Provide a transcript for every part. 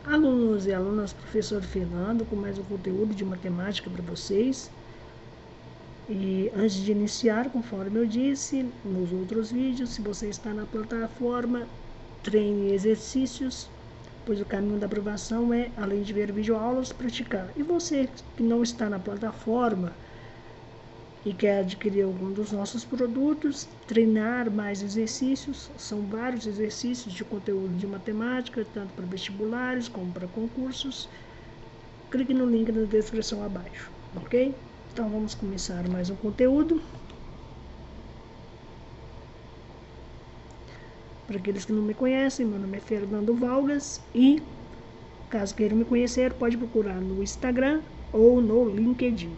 Alunos e alunas, professor Fernando, com mais um conteúdo de matemática para vocês. E antes de iniciar, conforme eu disse nos outros vídeos, se você está na plataforma, treine exercícios, pois o caminho da aprovação é, além de ver videoaulas, praticar. E você que não está na plataforma e quer adquirir algum dos nossos produtos, treinar mais exercícios, são vários exercícios de conteúdo de matemática, tanto para vestibulares como para concursos, clique no link na descrição abaixo, ok? Então vamos começar mais um conteúdo. Para aqueles que não me conhecem, meu nome é Fernando Valgas e, caso queiram me conhecer, pode procurar no Instagram ou no LinkedIn.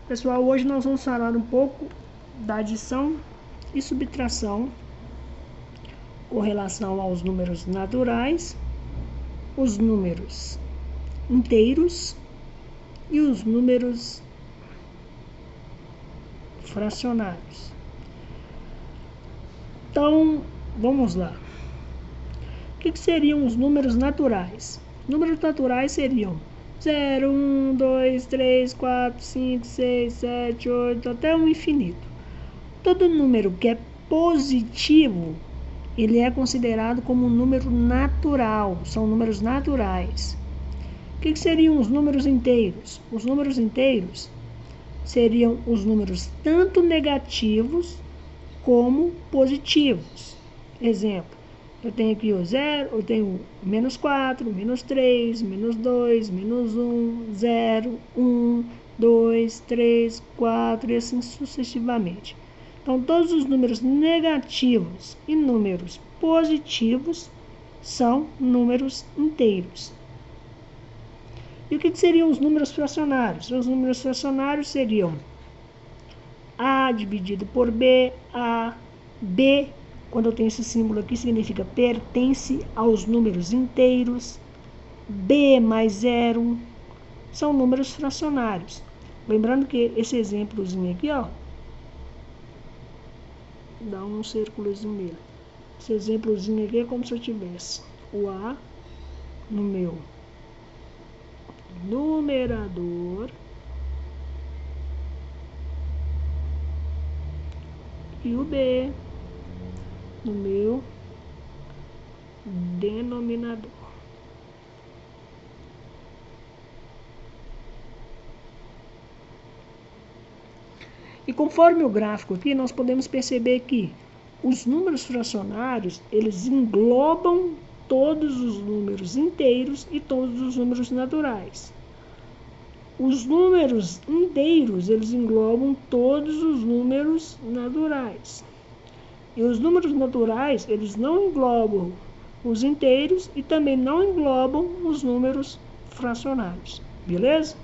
Pessoal, hoje nós vamos falar um pouco da adição e subtração com relação aos números naturais, os números inteiros e os números fracionários. Então, vamos lá. O que seriam os números naturais? Números naturais seriam 0, 1, 2, 3, 4, 5, 6, 7, 8, até o infinito. Todo número que é positivo, ele é considerado como um número natural, são números naturais. O que seriam os números inteiros? Os números inteiros seriam os números tanto negativos como positivos. Exemplo, eu tenho aqui o 0, eu tenho menos 4, menos 3, menos 2, menos 1, 0, 1, 2, 3, 4 e assim sucessivamente. Então, todos os números negativos e números positivos são números inteiros. E o que seriam os números fracionários? Os números fracionários seriam A dividido por B, B, quando eu tenho esse símbolo aqui, significa pertence aos números inteiros, B mais 0, são números fracionários. Lembrando que esse exemplozinho aqui, ó, dá um círculozinho nele. Esse exemplozinho aqui é como se eu tivesse o A no meu numerador e o B no meu denominador. E conforme o gráfico aqui, nós podemos perceber que os números fracionários, eles englobam todos os números inteiros e todos os números naturais. Os números inteiros, eles englobam todos os números naturais. E os números naturais, eles não englobam os inteiros e também não englobam os números fracionários. Beleza?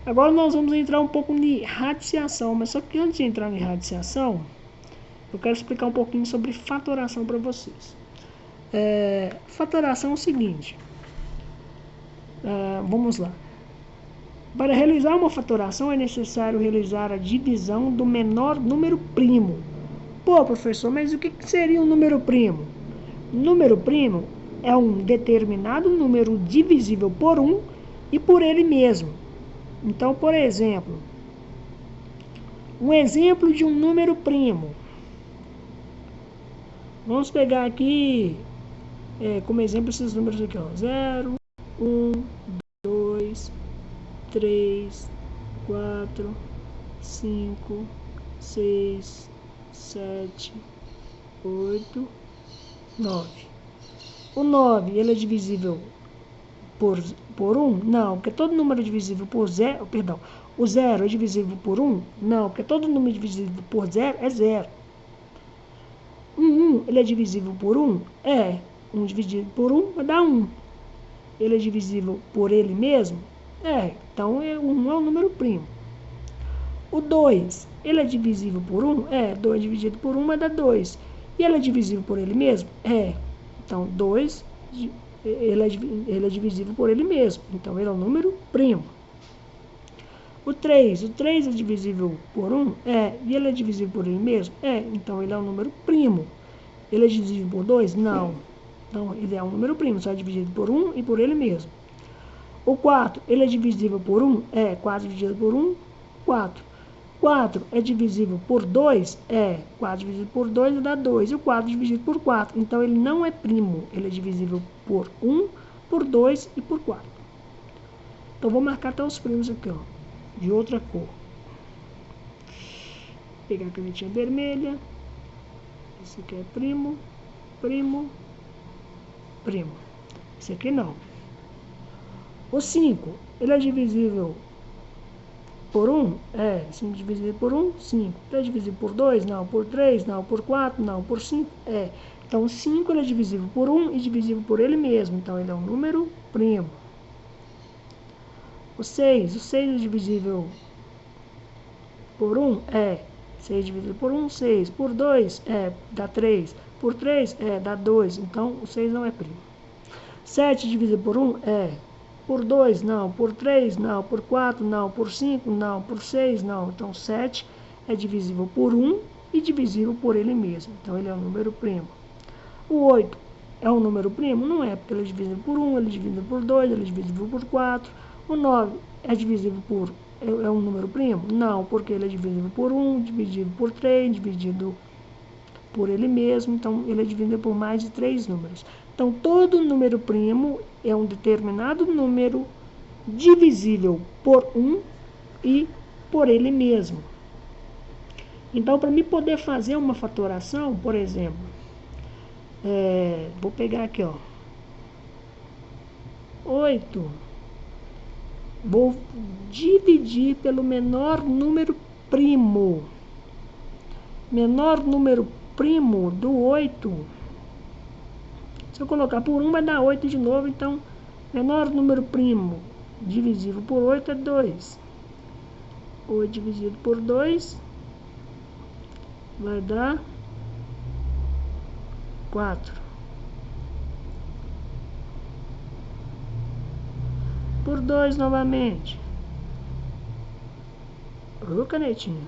Agora nós vamos entrar um pouco em radiciação, mas só que antes de entrar em radiciação, eu quero explicar um pouquinho sobre fatoração para vocês. Fatoração é o seguinte, vamos lá. Para realizar uma fatoração é necessário realizar a divisão do menor número primo. Pô, professor, mas o que seria um número primo? Número primo é um determinado número divisível por 1 e por ele mesmo. Então, por exemplo, um exemplo de um número primo. Vamos pegar aqui, como exemplo, esses números aqui, ó. 0, 1, 2, 3, 4, 5, 6, 7, 8, 9. O 9, ele é divisível por 1? Não, porque todo número divisível por 0, perdão, o 0 é divisível por 1? Não, porque todo número divisível por 0 é 0. 1, ele é divisível por 1? É. 1 dividido por 1 vai dar 1. Ele é divisível por ele mesmo? É. Então, 1 é um número primo. O 2, ele é divisível por 1? É. 2 dividido por 1 vai dar 2. E ele é divisível por ele mesmo? É. Então, 2, ele é divisível por ele mesmo. Então, ele é um número primo. O 3 é divisível por 1? É. E ele é divisível por ele mesmo? É. Então ele é um número primo. Ele é divisível por 2? Não. Então ele é um número primo, só é dividido por 1 e por ele mesmo. O 4, ele é divisível por 1? É. 4 dividido por 1, 4. 4 é divisível por 2? É. 4 dividido por 2 dá 2. E o 4 dividido por 4. Então ele não é primo. Ele é divisível por 1, por 2 e por 4. Então vou marcar até os primos aqui, ó, de outra cor. Vou pegar a canetinha vermelha. Esse aqui é primo, primo, primo. Esse aqui não. O 5, ele é divisível por 1? É. 5 dividido por 1, 5. Ele é divisível por 2? Não. Por 3? Não. Por 4? Não. Por 5? É. Então, o 5 ele é divisível por 1 e divisível por ele mesmo. Então, ele é um número primo. O 6 é divisível por 1? É. 6 dividido por 1, 6. Por 2, dá 3. Por 3, dá 2. Então, o 6 não é primo. 7 dividido por 1, Por 2, não. Por 3, não. Por 4, não. Por 5, não. Por 6, não. Então, 7 é divisível por 1 e divisível por ele mesmo. Então, ele é um número primo. O 8 é um número primo? Não é, porque ele é divisível por 1, ele é divisível por 2, ele é divisível por 4. O 9 é divisível por... É um número primo? Não, porque ele é divisível por 1, dividido por 3, dividido por ele mesmo. Então, ele é dividido por mais de 3 números. Então, todo número primo é um determinado número divisível por 1 e por ele mesmo. Então, para mim poder fazer uma fatoração, por exemplo, vou pegar aqui, ó, 8, vou dividir pelo menor número primo. Menor número primo do 8. Se eu colocar por 1 vai dar 8 de novo, então menor número primo divisível por 8 é 2. 8 dividido por 2 vai dar 4. Por 2 novamente. Ô, canetinha.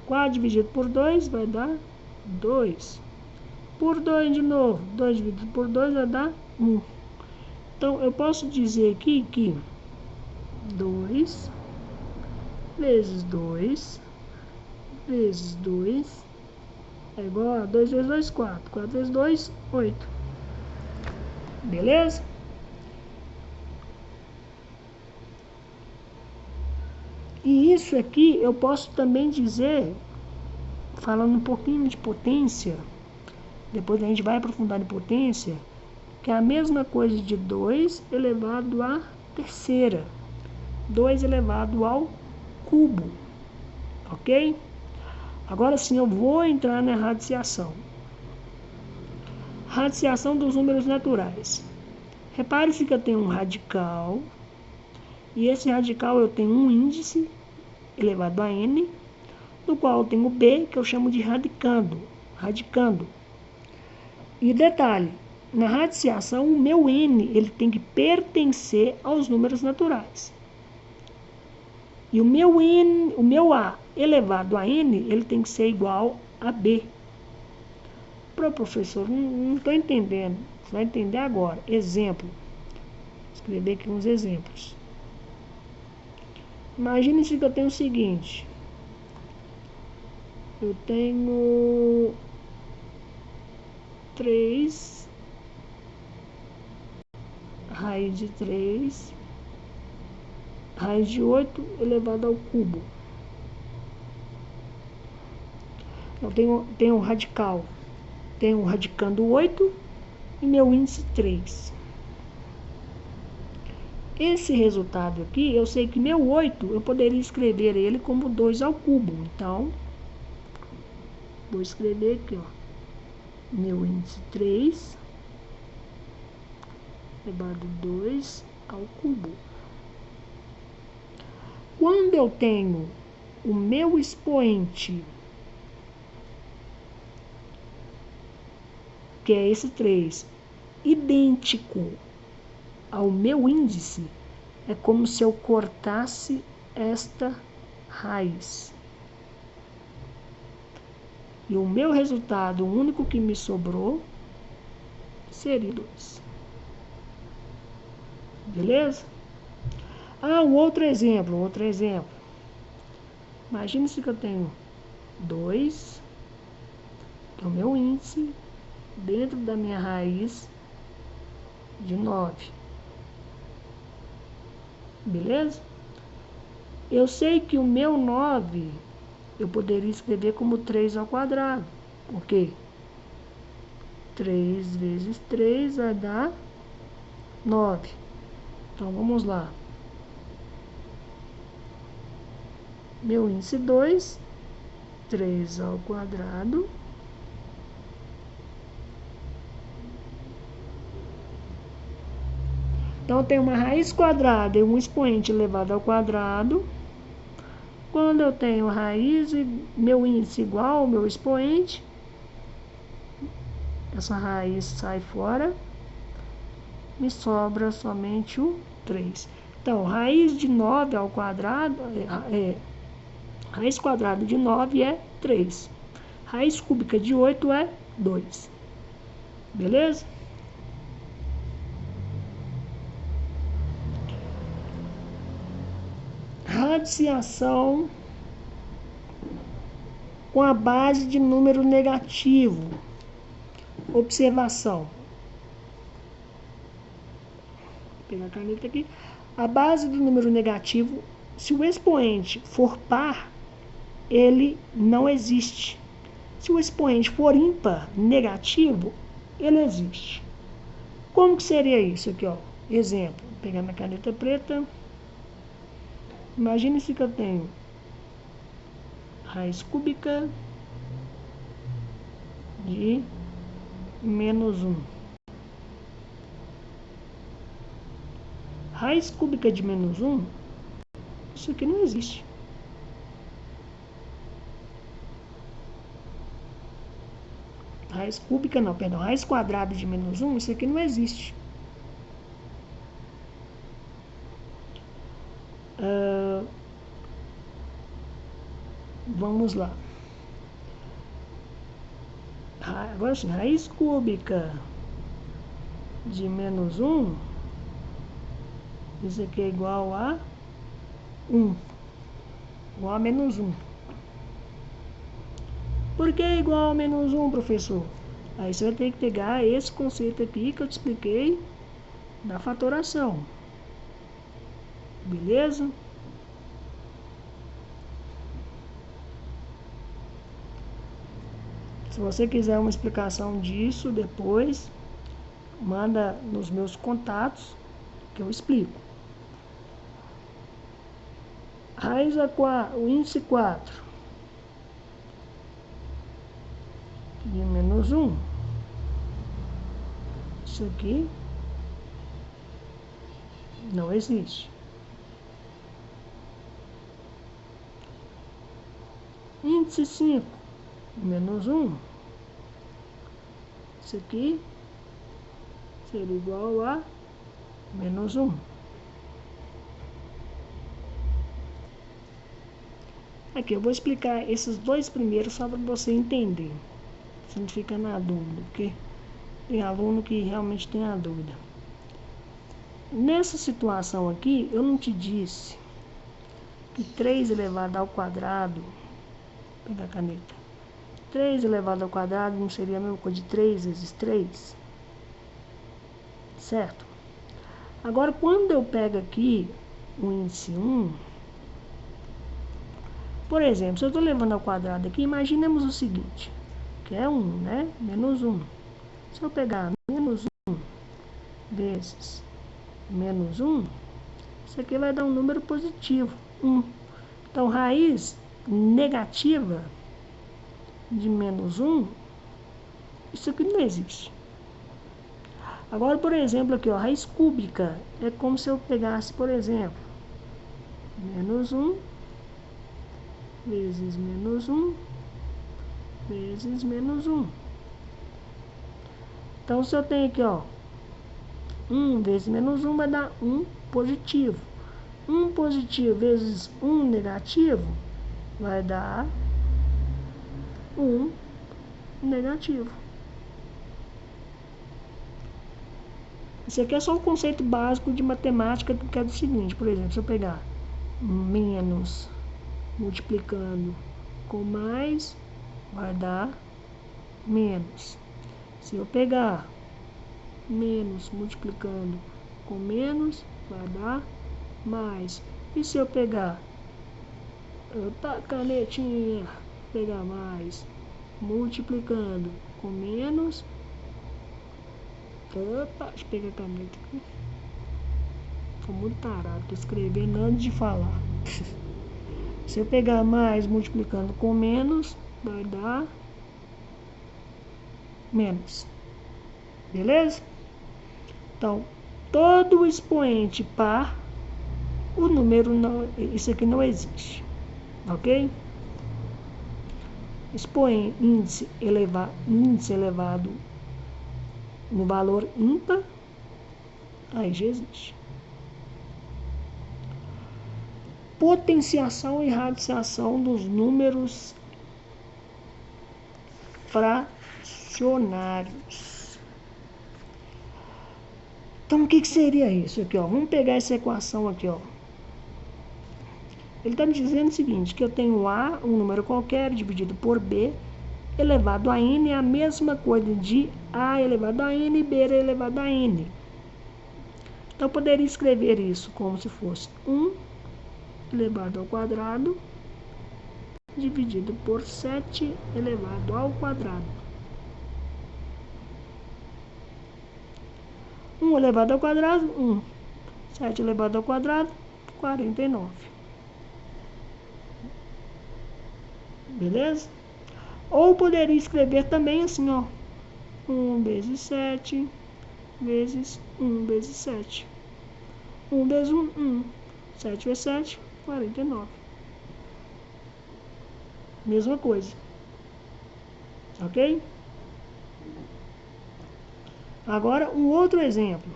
4 dividido por 2 vai dar 2. Por 2 de novo. 2 dividido por 2 vai dar 1. Então, eu posso dizer aqui que 2 vezes 2 vezes 2 é igual a 2 vezes 2, 4. 4 vezes 2, 8. Beleza? E isso aqui eu posso também dizer, falando um pouquinho de potência, depois a gente vai aprofundar em potência, que é a mesma coisa de 2 elevado à terceira. 2 elevado ao cubo. Ok? Agora sim eu vou entrar na radiciação. Radiciação dos números naturais. Repare-se que eu tenho um radical. E esse radical eu tenho um índice elevado a n, no qual eu tenho b, que eu chamo de radicando. E detalhe, na radiciação, o meu n ele tem que pertencer aos números naturais. E o meu a elevado a n, ele tem que ser igual a b. Professor, não estou entendendo. Você vai entender agora. Exemplo. Vou escrever aqui uns exemplos. Imagine-se que eu tenho o seguinte. Eu tenho 3 raiz de 3 raiz de 8 elevado ao cubo. Eu tenho um radical. Tenho um radicando 8 e meu índice 3. Esse resultado aqui, eu sei que meu 8, eu poderia escrever ele como 2 ao cubo. Então, vou escrever aqui, ó. Meu índice 3 elevado a 2 ao cubo. Quando eu tenho o meu expoente, que é esse 3, idêntico ao meu índice, é como se eu cortasse esta raiz. E o meu resultado, o único que me sobrou, seria 2. Beleza? Um outro exemplo. Imagine-se que eu tenho 2, que é o meu índice, dentro da minha raiz de 9. Beleza? Eu sei que o meu 9 eu poderia escrever como 3 ao quadrado. Por quê? 3 vezes 3 vai dar 9. Então, vamos lá. Meu índice 2, 3 ao quadrado. Então, eu tenho uma raiz quadrada e um expoente elevado ao quadrado. Quando eu tenho raiz e meu índice igual ao meu expoente, essa raiz sai fora, me sobra somente o 3. Então, raiz de 9 ao quadrado, raiz quadrada de 9 é 3. Raiz cúbica de 8 é 2. Beleza? Radiciação com a base de número negativo. Observação. Vou pegar a caneta aqui. A base do número negativo, se o expoente for par, ele não existe. Se o expoente for ímpar, negativo, ele existe. Como que seria isso aqui, ó? Exemplo. Vou pegar minha caneta preta. Imagine-se que eu tenho raiz cúbica de menos 1. Raiz cúbica de menos 1, isso aqui não existe. Raiz cúbica não, perdão. Raiz quadrada de menos 1, isso aqui não existe. Vamos lá. Agora sim, raiz cúbica de menos 1, isso aqui é igual a 1. Igual a menos 1. Por que é igual a menos 1, professor? Aí você vai ter que pegar esse conceito aqui que eu te expliquei da fatoração. Beleza? Se você quiser uma explicação disso depois, manda nos meus contatos que eu explico. Raiz a 4, o índice 4 de menos 1. Isso aqui não existe. Índice 5 menos 1. Isso aqui seria igual a menos 1. Aqui eu vou explicar esses dois primeiros só para você entender. Você não fica na dúvida, porque tem aluno que realmente tem a dúvida. Nessa situação aqui, eu não te disse que 3 elevado ao quadrado, vou pegar a caneta, 3 elevado ao quadrado não seria a mesma coisa de 3 vezes 3? Certo? Agora, quando eu pego aqui o índice 1, por exemplo, se eu estou levando ao quadrado aqui, imaginemos o seguinte, que é 1, né? Menos 1. Se eu pegar menos 1 vezes menos 1, isso aqui vai dar um número positivo, 1. Então, raiz negativa de menos 1, isso aqui não existe. Agora, por exemplo, aqui, ó, raiz cúbica, é como se eu pegasse, por exemplo, menos 1 vezes menos 1 vezes menos 1. Então, se eu tenho aqui, ó, 1 vezes menos 1 vai dar 1 positivo. 1 positivo vezes 1 negativo vai dar 1 negativo. Isso aqui é só um conceito básico de matemática, que é do seguinte, por exemplo, se eu pegar menos multiplicando com mais, vai dar menos. Se eu pegar menos multiplicando com menos, vai dar mais. E se eu pegar, canetinha, pegar mais, multiplicando com menos, deixa eu pegar a caneta aqui. Tô muito tarado, tô escrevendo antes de falar. Se eu pegar mais multiplicando com menos, vai dar menos. Beleza? Então, todo expoente par, o número não, isso aqui não existe. Ok? Expoente índice elevado no valor ímpar, aí já existe. Potenciação e radiciação dos números fracionários. Então, o que seria isso aqui, ó? Vamos pegar essa equação aqui, ó. Ele está me dizendo o seguinte, que eu tenho A, um número qualquer, dividido por B, elevado a N, é a mesma coisa de A elevado a N e B elevado a N. Então, eu poderia escrever isso como se fosse 1 elevado ao quadrado, dividido por 7 elevado ao quadrado. 1 elevado ao quadrado, 1. 7 elevado ao quadrado, 49. Beleza? Ou poderia escrever também assim, ó. 1 vezes 7 vezes 1 vezes 7. 1 vezes 1, 1. 7 vezes 7, 49. Mesma coisa. Ok? Agora, um outro exemplo.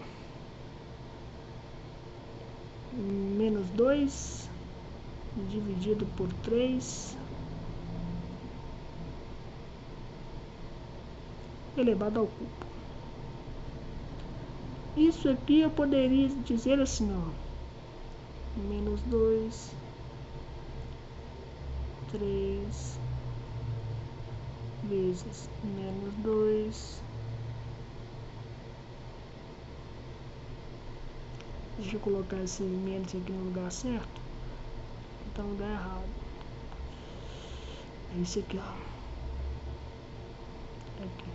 Menos 2 dividido por 3 elevado ao cubo. Isso aqui eu poderia dizer assim, ó. Menos 2, 3 vezes menos 2. Deixa eu colocar esse menos aqui no lugar certo. Então dá errado. É isso aqui, ó. Aqui.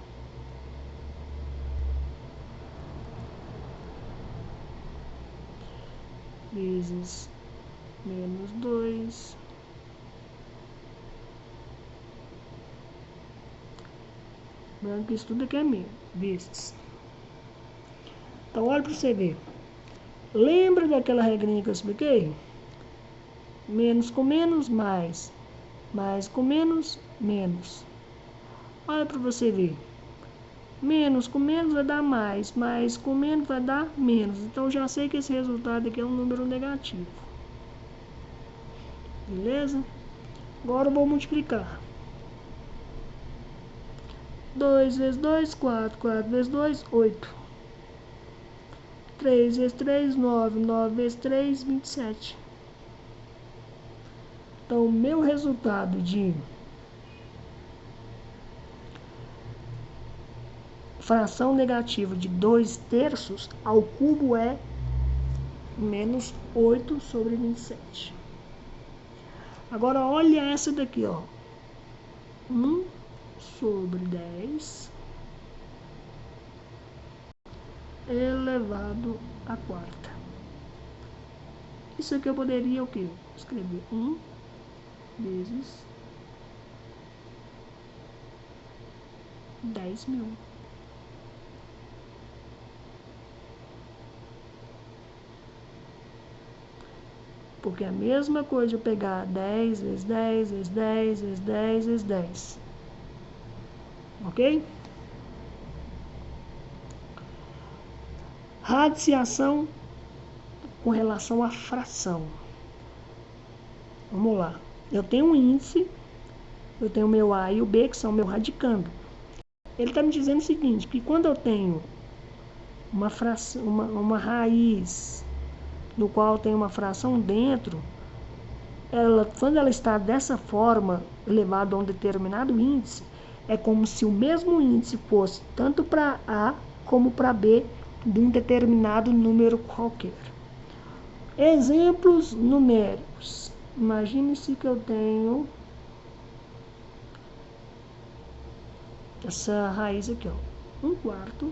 Vezes menos 2. Lembrando que isso tudo aqui é menos. Vezes. Então olha para você ver. Lembra daquela regrinha que eu expliquei? Menos com menos, mais. Mais com menos, menos. Olha para você ver. Menos com menos vai dar mais. Mais com menos vai dar menos. Então já sei que esse resultado aqui é um número negativo. Beleza? Agora eu vou multiplicar. 2 vezes 2, 4. 4 vezes 2, 8. 3 vezes 3, 9. 9 vezes 3, 27. Então, o meu resultado de fração negativa de 2/3 ao cubo é menos 8 sobre 27. Agora, olha essa daqui, ó. 1 sobre 10 elevado à quarta. Isso aqui eu poderia o quê? Escrever 1 vezes 10.000. Porque é a mesma coisa eu pegar 10 vezes 10 vezes 10 vezes 10 vezes 10. Ok? Radiciação com relação à fração. Vamos lá. Eu tenho um índice, eu tenho o meu A e o B, que são meu radicando. Ele está me dizendo o seguinte, que quando eu tenho uma fração, uma raiz no qual tem uma fração dentro, quando ela está dessa forma, elevado a um determinado índice, é como se o mesmo índice fosse tanto para A como para B de um determinado número qualquer. Exemplos numéricos. Imagine-se que eu tenho essa raiz aqui, ó, 1/4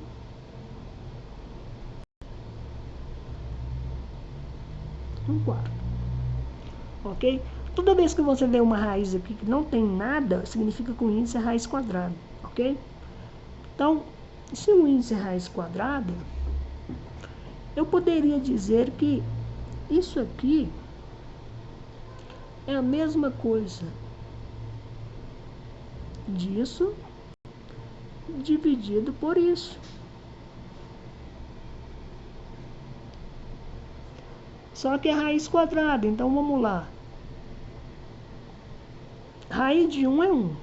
ok? Toda vez que você vê uma raiz aqui que não tem nada, significa que o índice é raiz quadrada, ok? Então, se o índice é raiz quadrada, eu poderia dizer que isso aqui é a mesma coisa disso dividido por isso. Só que é raiz quadrada, então vamos lá. Raiz de 1 é 1.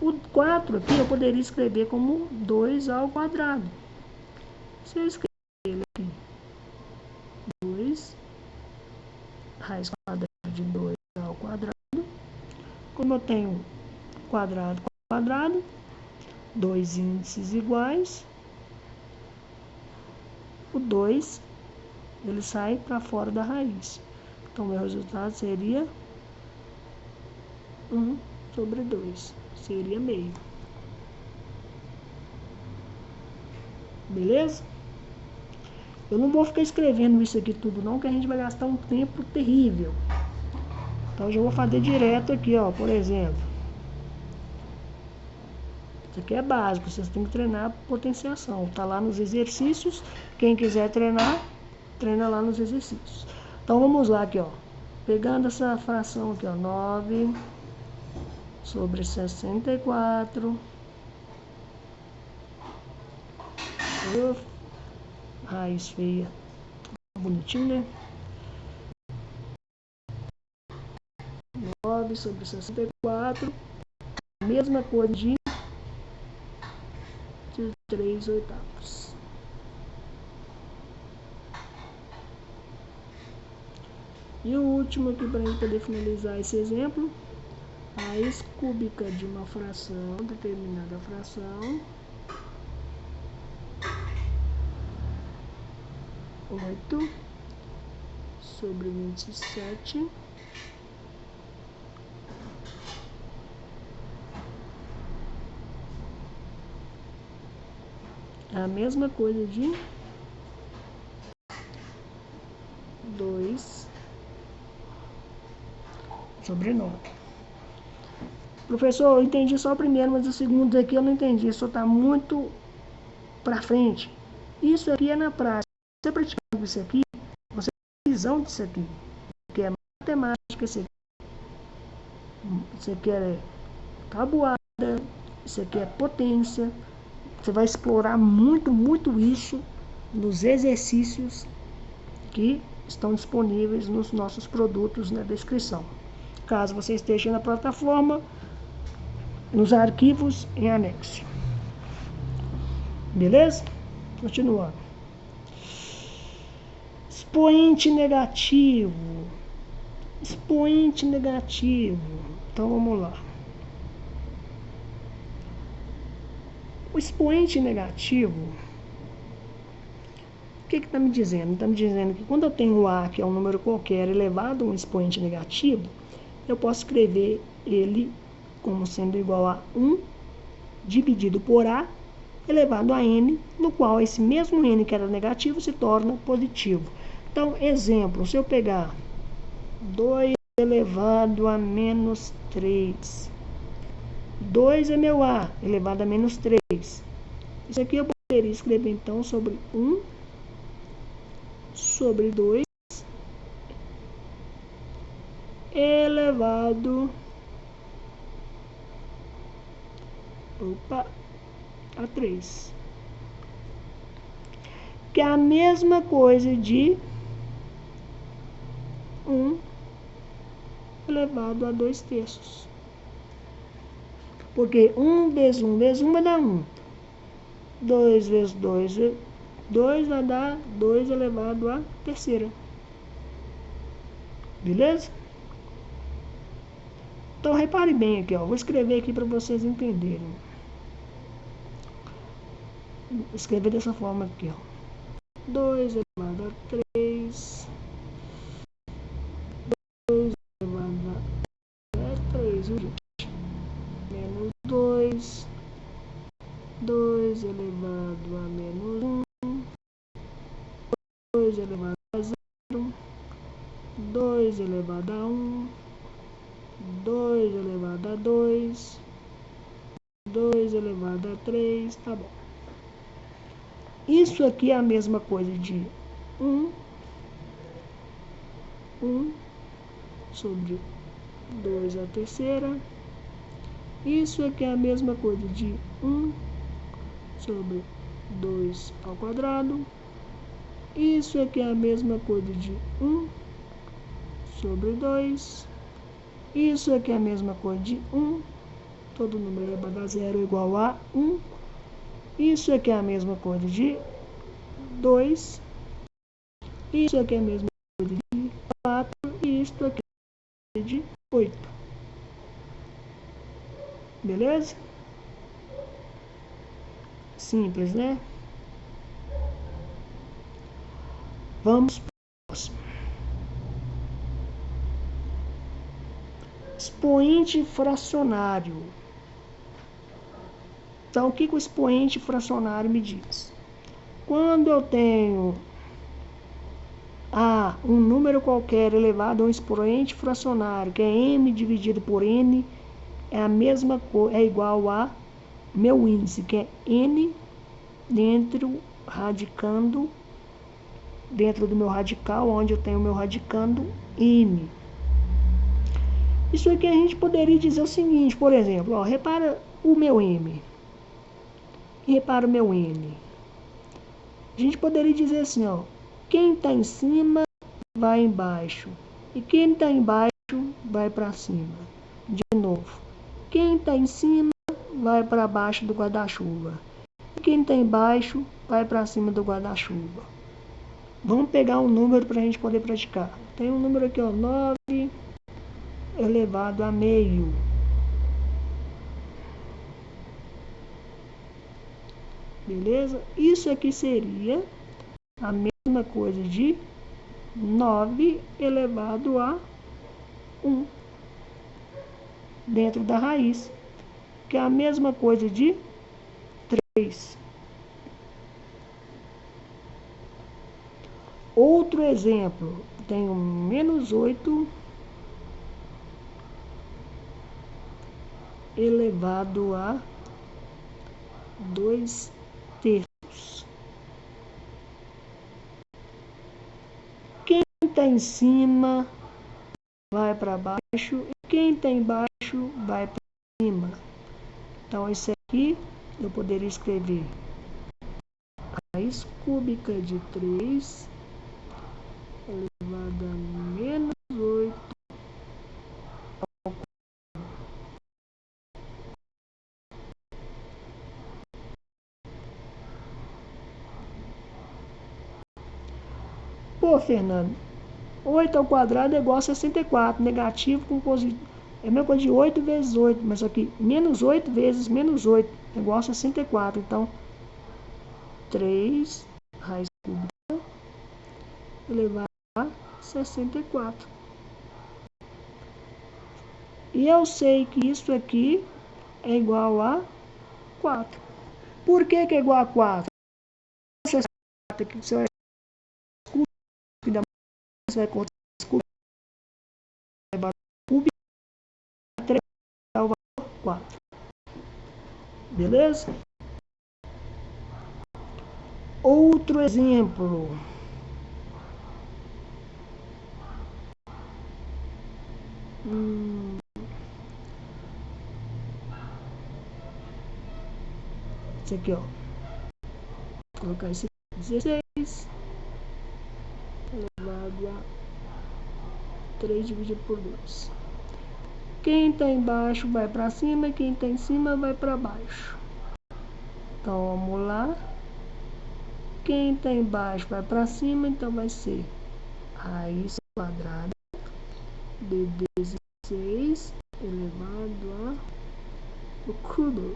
O 4 aqui eu poderia escrever como 2 ao quadrado. Se eu escrever ele aqui, 2, raiz quadrada de 2 ao quadrado, como eu tenho quadrado com quadrado, dois índices iguais, o 2 ele sai para fora da raiz. Então, meu resultado seria 1/2. Seria meio. Beleza? Eu não vou ficar escrevendo isso aqui tudo não, que a gente vai gastar um tempo terrível. Então, eu já vou fazer direto aqui, ó, por exemplo. Isso aqui é básico, vocês têm que treinar potenciação. Tá lá nos exercícios. Quem quiser treinar, treina lá nos exercícios. Então, vamos lá aqui, ó. Pegando essa fração aqui, ó, 9/64. Raiz feia. Bonitinho, né? 9/64. Mesma coisa de 3/8. E o último aqui, para a gente poder finalizar esse exemplo, raiz cúbica de uma fração, determinada fração, 8/27. A mesma coisa de 2/9. Professor, eu entendi só o primeiro, mas o segundo aqui eu não entendi. Isso está muito para frente. Isso aqui é na prática. Você praticando isso aqui, você tem visão disso aqui. Que é matemática, isso aqui é tabuada, isso aqui é potência. Você vai explorar muito, muito isso nos exercícios que estão disponíveis nos nossos produtos na descrição. Caso você esteja na plataforma, nos arquivos em anexo. Beleza? Continuando. Expoente negativo. Expoente negativo. Então vamos lá. O expoente negativo, o que está me dizendo? Está me dizendo que quando eu tenho A, que é um número qualquer, elevado a um expoente negativo, eu posso escrever ele como sendo igual a 1 dividido por A elevado a N, no qual esse mesmo N que era negativo se torna positivo. Então, exemplo, se eu pegar 2 elevado a menos 3, 2 é meu A elevado a menos 3. Isso aqui eu poderia escrever então sobre 1/2 elevado a 3. O que é a mesma coisa de 1 elevado a 2/3. Porque 1 vezes 1 vezes 1 vai dar 1. 2 vezes 2 vezes 2 vai dar 2 elevado a terceira. Beleza? Então repare bem aqui, ó. Vou escrever aqui para vocês entenderem. Vou escrever dessa forma aqui, ó. 2 elevado a 3. 2 elevado a 3, gente. Menos 2. 2 elevado a menos 1. 2 elevado a 0. 2 elevado a 1. 2 elevado a 2. 2 elevado a 3. Tá bom. Isso aqui é a mesma coisa de 1 sobre 2 à terceira. Isso aqui é a mesma coisa de 1 sobre 2 ao quadrado. Isso aqui é a mesma coisa de 1 sobre 2. Isso aqui é a mesma coisa de 1. Todo número elevado a 0 igual a 1. Isso aqui é a mesma coisa de 2. Isso aqui é a mesma coisa de 4. E isso aqui é de 8. Beleza? Simples, né? Vamos para o próximo. Expoente fracionário. Então, o que o expoente fracionário me diz? Quando eu tenho um número qualquer elevado a um expoente fracionário, que é m dividido por n, é a mesma coisa, é igual a meu índice, que é n dentro do meu radical, onde eu tenho o meu radicando n. Isso aqui a gente poderia dizer o seguinte, por exemplo, ó, repara o meu m. E repara o meu n. A gente poderia dizer assim, ó, quem está em cima vai embaixo. E quem está embaixo vai para cima. De novo. Quem está em cima vai para baixo do guarda-chuva. E quem está embaixo vai para cima do guarda-chuva. Vamos pegar um número para a gente poder praticar. Tem um número aqui, ó, 9 elevado a meio. Beleza? Isso aqui seria a mesma coisa de 9 elevado a 1 dentro da raiz, que é a mesma coisa de 3. Outro exemplo, tenho menos 8 elevado a 2/3. Quem está em cima vai para baixo e quem está embaixo vai para cima. Então, esse aqui eu poderia escrever raiz cúbica de 3 elevado a menos 8 ao quadrado. Pô, Fernando, 8 ao quadrado é igual a 64, negativo com positivo. É a mesma coisa de 8 vezes 8, mas aqui, menos 8 vezes menos 8 é igual a 64. Então, 3 raiz cúbica elevado a 64. E eu sei que isso aqui é igual a 4. Por que é igual a 4? Você vai você vai cortar as cúbicas, elevado a cúbica, 3 é o valor 4. Beleza? Outro exemplo. Esse aqui, ó. Vou colocar esse aqui, 16 elevado a 3 dividido por 2. Quem está embaixo vai para cima e quem está em cima vai para baixo. Então, vamos lá. Quem está embaixo vai para cima, então vai ser raiz quadrada de 16 elevado ao cubo,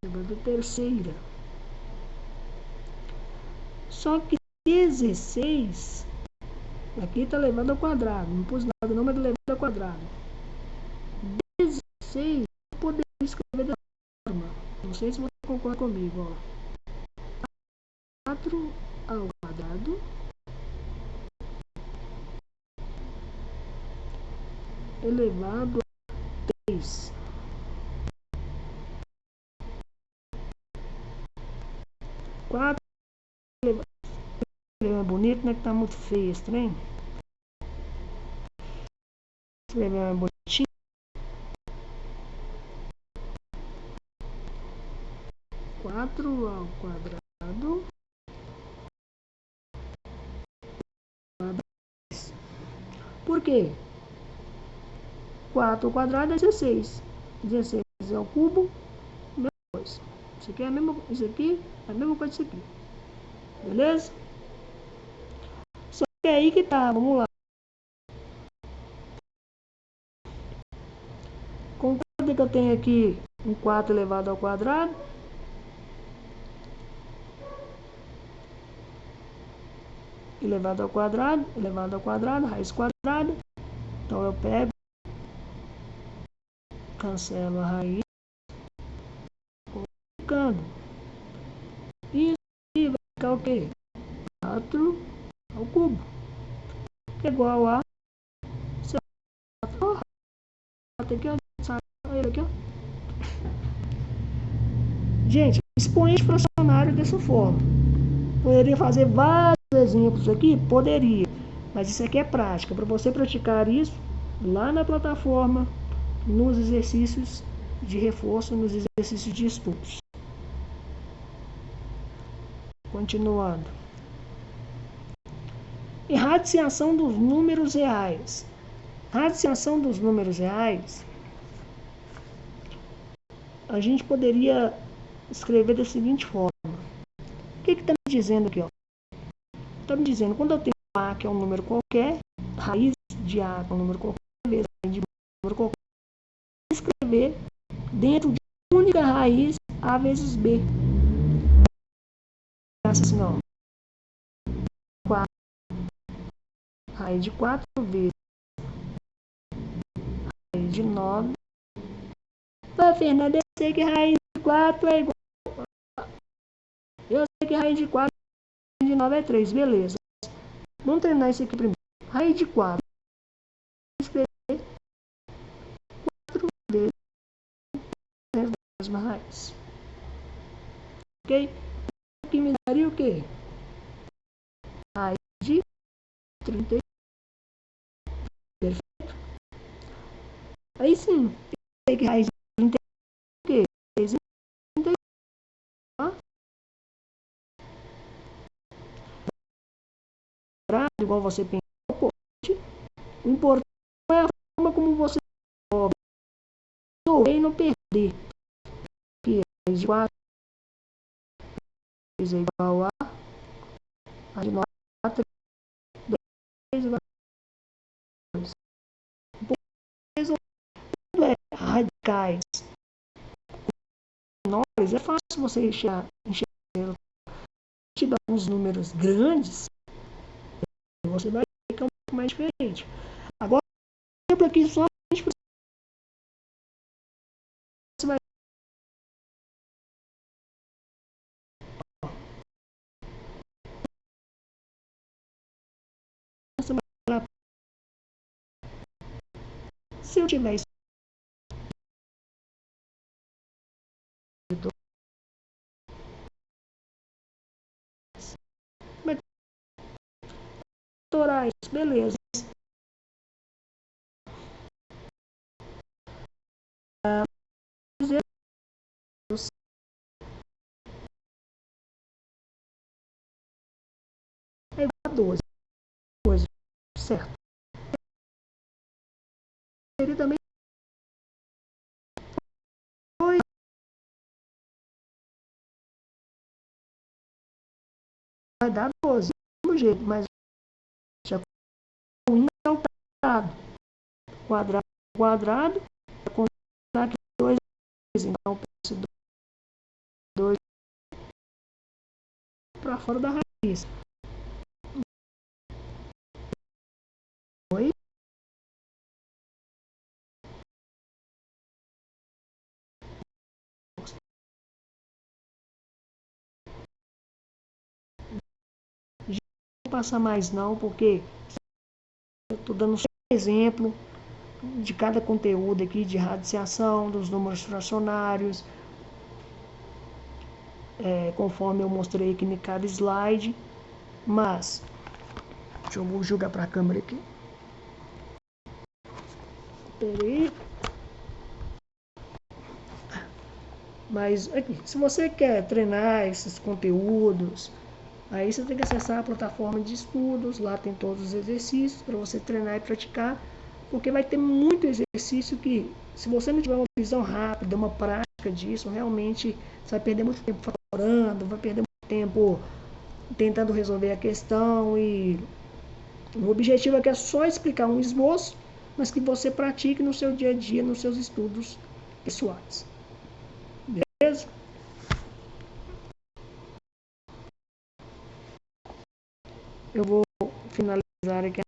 elevado à terceira. Só que 16, aqui está elevado ao quadrado, não pus nada não, mas elevado ao quadrado. 16, eu poderia escrever dessa forma, não sei se você concorda comigo, ó. 4 ao quadrado elevado a 3. 4 elevado a 3. É bonito, né? Que tá muito feio esse trem. Escrever uma bonitinho. 4 ao quadrado. Por quê? 4 ao quadrado é 16. 16 é o cubo, mesma coisa. Isso aqui é a mesma, isso aqui é a mesma coisa disso aqui. Beleza? Só que é aí que tá, vamos lá. Concorda que eu tenho aqui um 4 elevado ao quadrado. Elevado ao quadrado, raiz quadrada. Então eu pego, cancelo a raiz, colocando. E vai ficar o quê? 4 ao cubo, que é igual a 4 aqui, ó. Ele aqui, ó. Gente, expoente fracionário dessa forma. Poderia fazer vários exemplos aqui? Poderia. Mas isso aqui é prática. Para você praticar isso lá na plataforma, nos exercícios de reforço, nos exercícios de estudos. Continuando. E radiciação dos números reais. Radiciação dos números reais, a gente poderia escrever da seguinte forma. O que está me dizendo aqui? Está me dizendo, quando eu tenho A, que é um número qualquer, raiz de A, que é um número qualquer, vezes raiz de B, número qualquer, escrever dentro de uma única raiz A vezes B. Assim, ó. 4, raiz de 4 vezes raiz de 9. Fernanda, eu sei que raiz de 4 é igual. Eu sei que raiz de 4 de 9 é 3, beleza. Vamos treinar isso aqui primeiro. Raiz de 4. Escrever 4 vezes a mesma raiz. Ok? Aqui me daria o quê? Raiz de 30. Perfeito? Aí sim, eu sei que raiz de 30 é o quê? 6 e 30. Igual você pensou, o importante não é a forma como você resolver e não perder. Aqui, raiz de 4 é igual a raiz de 9, 4, 2 igual a 2. Quando é radicais menores, é fácil você enxergar uns números grandes, você vai ver que é um pouco mais diferente. Agora, exemplo aqui só você vai se eu tiver torais, beleza. É igual a 12. certo. Ele também vai dar 12, do mesmo jeito, mas já com é o quadrado, quadrado, aqui 2, então esse 2 para fora da raiz. 2 não passa mais não, porque eu estou dando só um exemplo de cada conteúdo aqui de radiciação, dos números fracionários, conforme eu mostrei aqui em cada slide. Mas, deixa eu jogar para a câmera aqui. Peraí. Mas aqui, se você quer treinar esses conteúdos, aí você tem que acessar a plataforma de estudos, lá tem todos os exercícios para você treinar e praticar, porque vai ter muito exercício que, se você não tiver uma visão rápida, uma prática disso, realmente você vai perder muito tempo falando, vai perder muito tempo tentando resolver a questão, e o objetivo aqui é só explicar um esboço, mas que você pratique no seu dia a dia, nos seus estudos pessoais. Beleza? Eu vou finalizar aqui